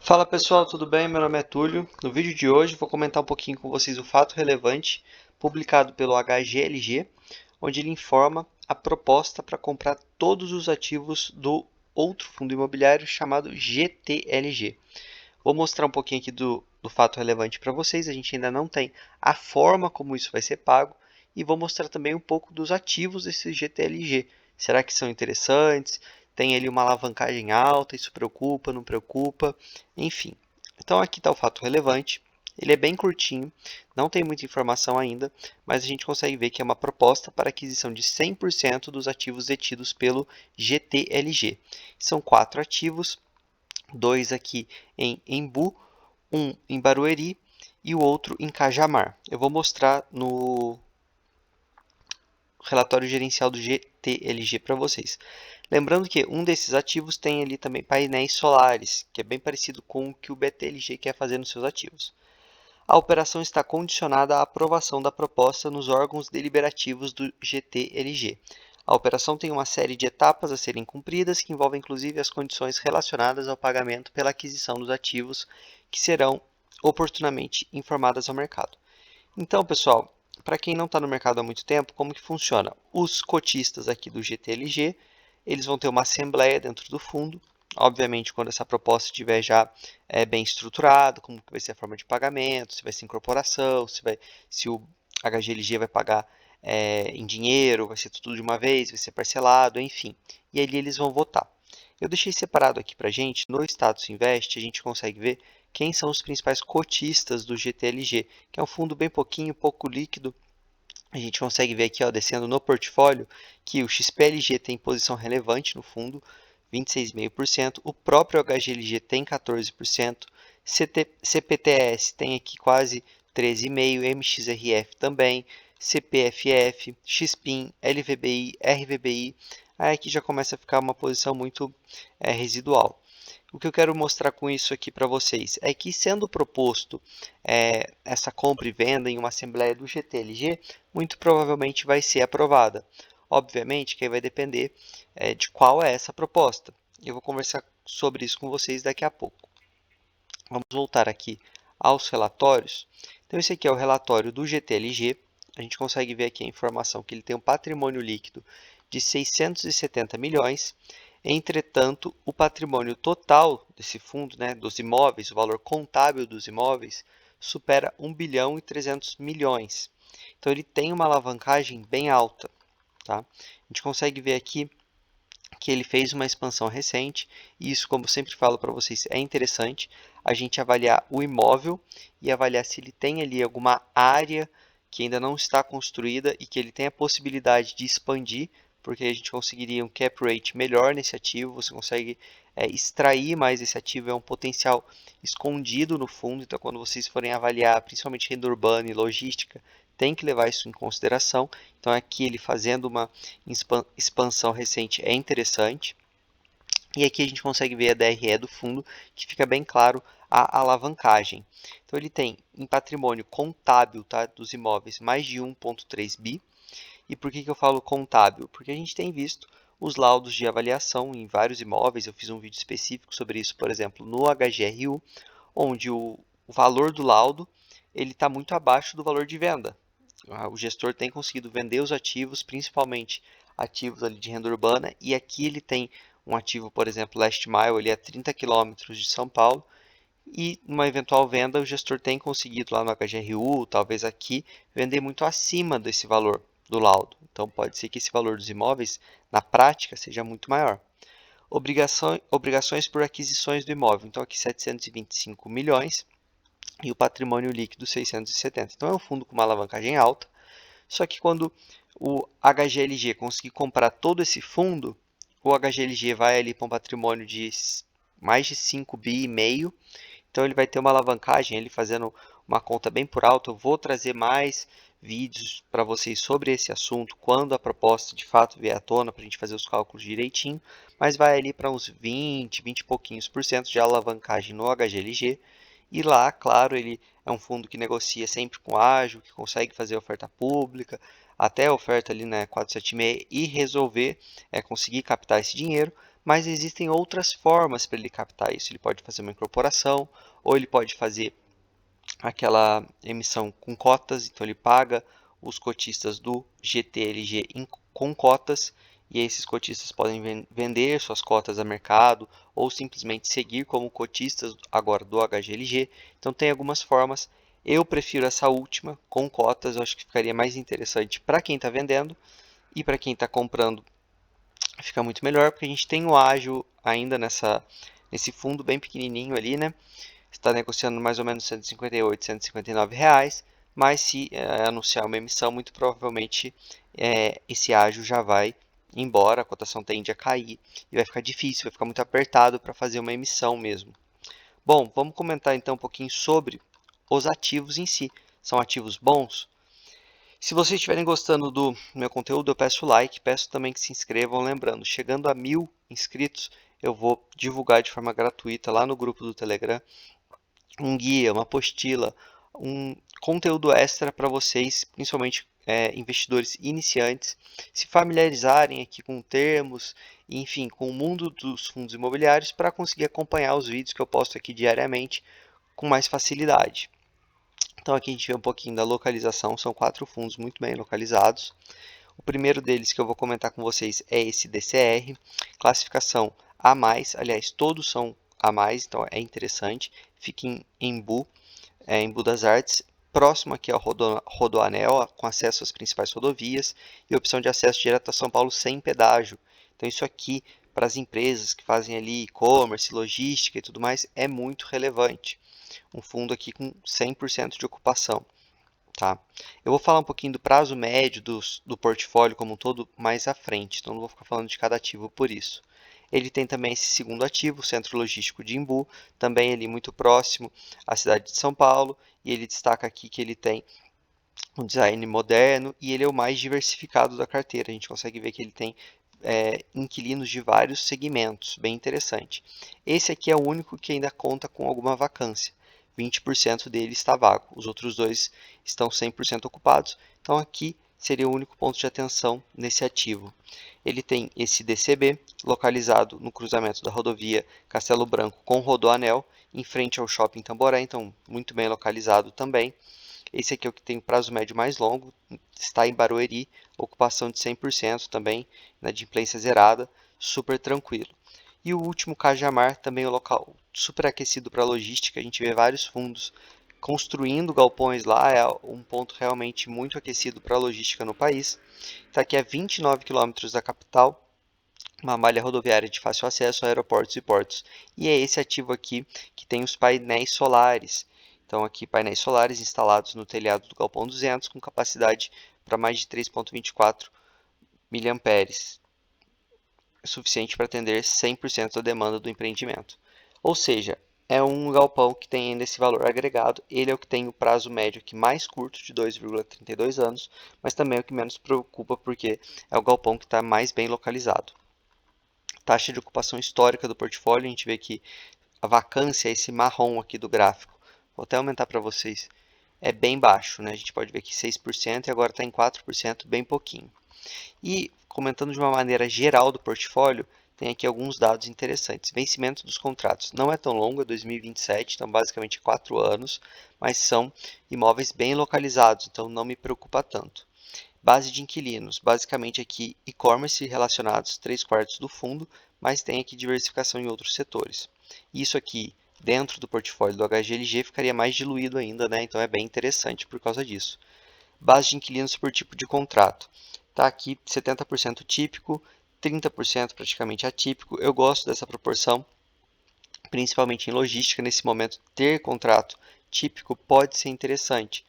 Fala pessoal, tudo bem? Meu nome é Túlio. No vídeo de hoje vou comentar um pouquinho com vocês o fato relevante publicado pelo HGLG, onde ele informa a proposta para comprar todos os ativos do outro fundo imobiliário chamado GTLG. Vou mostrar um pouquinho aqui do fato relevante para vocês, a gente ainda não tem a forma como isso vai ser pago e vou mostrar também um pouco dos ativos desse GTLG. Será que são interessantes? Tem ali uma alavancagem alta, isso preocupa, não preocupa? Enfim, então aqui está o fato relevante. Ele é bem curtinho, não tem muita informação ainda, mas a gente consegue ver que é uma proposta para aquisição de 100% dos ativos detidos pelo GTLG. São 4 ativos, 2 aqui em Embu, um em Barueri e o outro em Cajamar. Eu vou mostrar no relatório gerencial do GTLG para vocês. Lembrando que um desses ativos tem ali também painéis solares, que é bem parecido com o que o BTLG quer fazer nos seus ativos. A operação está condicionada à aprovação da proposta nos órgãos deliberativos do GTLG. A operação tem uma série de etapas a serem cumpridas, que envolvem inclusive as condições relacionadas ao pagamento pela aquisição dos ativos, que serão oportunamente informadas ao mercado. Então, pessoal, para quem não está no mercado há muito tempo, como que funciona? Os cotistas aqui do GTLG, eles vão ter uma assembleia dentro do fundo. Obviamente, quando essa proposta estiver já bem estruturada, como que vai ser a forma de pagamento, se vai ser incorporação, se o HGLG vai pagar em dinheiro, vai ser tudo de uma vez, vai ser parcelado, enfim. E ali eles vão votar. Eu deixei separado aqui para a gente, no Status Invest, a gente consegue ver quem são os principais cotistas do GTLG, que é um fundo bem pouco líquido. A gente consegue ver aqui, ó, descendo no portfólio, que o XPLG tem posição relevante no fundo, 26,5%, o próprio HGLG tem 14%, CPTS tem aqui quase 13,5%, MXRF também, CPFF, XPIN, LVBI, RVBI, aí aqui já começa a ficar uma posição muito residual. O que eu quero mostrar com isso aqui para vocês é que, sendo proposto essa compra e venda em uma assembleia do GTLG, muito provavelmente vai ser aprovada. Obviamente que aí vai depender de qual é essa proposta. Eu vou conversar sobre isso com vocês daqui a pouco. Vamos voltar aqui aos relatórios. Então, esse aqui é o relatório do GTLG. A gente consegue ver aqui a informação que ele tem um patrimônio líquido de 670 milhões. Entretanto, o patrimônio total desse fundo, né, dos imóveis, o valor contábil dos imóveis, supera 1 bilhão e 300 milhões. Então, ele tem uma alavancagem bem alta. Tá? A gente consegue ver aqui que ele fez uma expansão recente, e isso, como sempre falo para vocês, é interessante a gente avaliar o imóvel e avaliar se ele tem ali alguma área que ainda não está construída e que ele tem a possibilidade de expandir, porque a gente conseguiria um cap rate melhor nesse ativo, você consegue extrair mais esse ativo, é um potencial escondido no fundo, então quando vocês forem avaliar, principalmente renda urbana e logística, tem que levar isso em consideração. Então aqui ele fazendo uma expansão recente é interessante. E aqui a gente consegue ver a DRE do fundo, que fica bem claro a alavancagem. Então ele tem em patrimônio contábil, tá, dos imóveis mais de 1,3 bi. E por que eu falo contábil? Porque a gente tem visto os laudos de avaliação em vários imóveis. Eu fiz um vídeo específico sobre isso, por exemplo, no HGRU, onde o valor do laudo ele está muito abaixo do valor de venda. O gestor tem conseguido vender os ativos, principalmente ativos ali de renda urbana, e aqui ele tem um ativo, por exemplo, Last Mile, ele é a 30 quilômetros de São Paulo, e numa eventual venda o gestor tem conseguido lá no HGRU, talvez aqui, vender muito acima desse valor do laudo. Então pode ser que esse valor dos imóveis, na prática, seja muito maior. Obrigações por aquisições do imóvel, então aqui 725 milhões, e o patrimônio líquido 670. Então é um fundo com uma alavancagem alta, só que quando o HGLG conseguir comprar todo esse fundo, o HGLG vai ali para um patrimônio de mais de 5 bi e meio, então ele vai ter uma alavancagem, ele fazendo uma conta bem por alto. Eu vou trazer mais vídeos para vocês sobre esse assunto quando a proposta de fato vier à tona, para a gente fazer os cálculos direitinho, mas vai ali para uns 20 e pouquinhos por cento de alavancagem no HGLG. E lá, claro, ele é um fundo que negocia sempre com ágil, que consegue fazer oferta pública, até a oferta ali na 476 e resolver conseguir captar esse dinheiro, mas existem outras formas para ele captar isso. Ele pode fazer uma incorporação, ou ele pode fazer aquela emissão com cotas, então ele paga os cotistas do GTLG com cotas, e esses cotistas podem vender suas cotas a mercado ou simplesmente seguir como cotistas agora do HGLG. Então tem algumas formas. Eu prefiro essa última, com cotas, eu acho que ficaria mais interessante para quem está vendendo e para quem está comprando fica muito melhor, porque a gente tem o ágio ainda nesse fundo bem pequenininho ali, né? Está negociando mais ou menos 158, 159 reais, mas se anunciar uma emissão, muito provavelmente esse ágio já vai embora, a cotação tende a cair e vai ficar difícil, vai ficar muito apertado para fazer uma emissão mesmo. Bom, vamos comentar então um pouquinho sobre os ativos em si. São ativos bons? Se vocês estiverem gostando do meu conteúdo, eu peço like, peço também que se inscrevam. Lembrando, chegando a 1000 inscritos, eu vou divulgar de forma gratuita lá no grupo do Telegram um guia, uma apostila, um conteúdo extra para vocês, principalmente investidores iniciantes, se familiarizarem aqui com termos, enfim, com o mundo dos fundos imobiliários para conseguir acompanhar os vídeos que eu posto aqui diariamente com mais facilidade. Então aqui a gente vê um pouquinho da localização, são 4 fundos muito bem localizados. O primeiro deles que eu vou comentar com vocês é esse DCR, classificação A+, aliás, todos são A+, então é interessante. Fica em Embu, Embu das Artes, próximo aqui ao Rodoanel, com acesso às principais rodovias e opção de acesso direto a São Paulo sem pedágio. Então isso aqui, para as empresas que fazem ali e-commerce, logística e tudo mais, é muito relevante. Um fundo aqui com 100% de ocupação. Tá? Eu vou falar um pouquinho do prazo médio do portfólio como um todo mais à frente, então não vou ficar falando de cada ativo por isso. Ele tem também esse segundo ativo, o Centro Logístico de Embu, também ali muito próximo à cidade de São Paulo, e ele destaca aqui que ele tem um design moderno e ele é o mais diversificado da carteira. A gente consegue ver que ele tem inquilinos de vários segmentos, bem interessante. Esse aqui é o único que ainda conta com alguma vacância. 20% dele está vago, os outros dois estão 100% ocupados. Então aqui seria o único ponto de atenção nesse ativo. Ele tem esse DCB, localizado no cruzamento da rodovia Castelo Branco com Rodoanel, em frente ao Shopping Tamboré, então muito bem localizado também. Esse aqui é o que tem o prazo médio mais longo, está em Barueri, ocupação de 100% também, inadimplência zerada, super tranquilo. E o último, Cajamar, também é um local super aquecido para logística, a gente vê vários fundos construindo galpões lá, é um ponto realmente muito aquecido para logística no país. Está aqui a 29 quilômetros da capital, uma malha rodoviária de fácil acesso a aeroportos e portos. E é esse ativo aqui que tem os painéis solares. Então aqui painéis solares instalados no telhado do Galpão 200 com capacidade para mais de 3,24 miliamperes, suficiente para atender 100% da demanda do empreendimento. Ou seja, é um galpão que tem ainda esse valor agregado, ele é o que tem o prazo médio aqui mais curto, de 2,32 anos, mas também é o que menos preocupa, porque é o galpão que está mais bem localizado. Taxa de ocupação histórica do portfólio, a gente vê que a vacância é esse marrom aqui do gráfico. Vou até aumentar para vocês. É bem baixo, né? A gente pode ver que 6% e agora está em 4%, bem pouquinho. E comentando de uma maneira geral do portfólio, tem aqui alguns dados interessantes. Vencimento dos contratos não é tão longo, é 2027, então basicamente 4 anos, mas são imóveis bem localizados, então não me preocupa tanto. Base de inquilinos, basicamente aqui e-commerce relacionados, 3/4 do fundo, mas tem aqui diversificação em outros setores. Isso aqui, dentro do portfólio do HGLG, ficaria mais diluído ainda, né? Então é bem interessante por causa disso. Base de inquilinos por tipo de contrato. Está aqui 70% típico, 30% praticamente atípico. Eu gosto dessa proporção, principalmente em logística. Nesse momento, ter contrato típico pode ser interessante.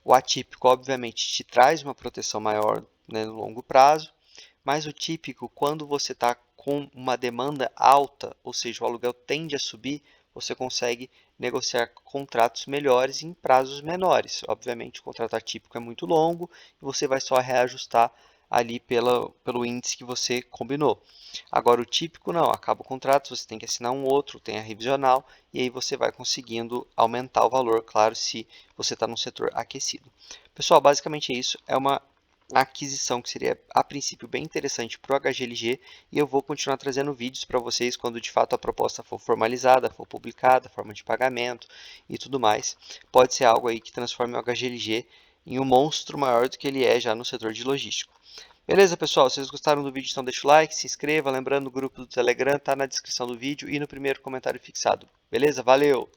O atípico, obviamente, te traz uma proteção maior, né, no longo prazo, mas o típico, quando você está com uma demanda alta, ou seja, o aluguel tende a subir, você consegue negociar contratos melhores em prazos menores. Obviamente, o contrato atípico é muito longo e você vai só reajustar ali pelo índice que você combinou. Agora, o típico não, acaba o contrato, você tem que assinar um outro, tem a revisional, e aí você vai conseguindo aumentar o valor, claro, se você está num setor aquecido. Pessoal, basicamente é isso, é uma aquisição que seria a princípio bem interessante para o HGLG, e eu vou continuar trazendo vídeos para vocês quando de fato a proposta for formalizada, for publicada, forma de pagamento e tudo mais. Pode ser algo aí que transforme o HGLG em um monstro maior do que ele é já no setor de logístico. Beleza, pessoal? Se vocês gostaram do vídeo, então deixa o like, se inscreva. Lembrando, o grupo do Telegram está na descrição do vídeo e no primeiro comentário fixado. Beleza? Valeu!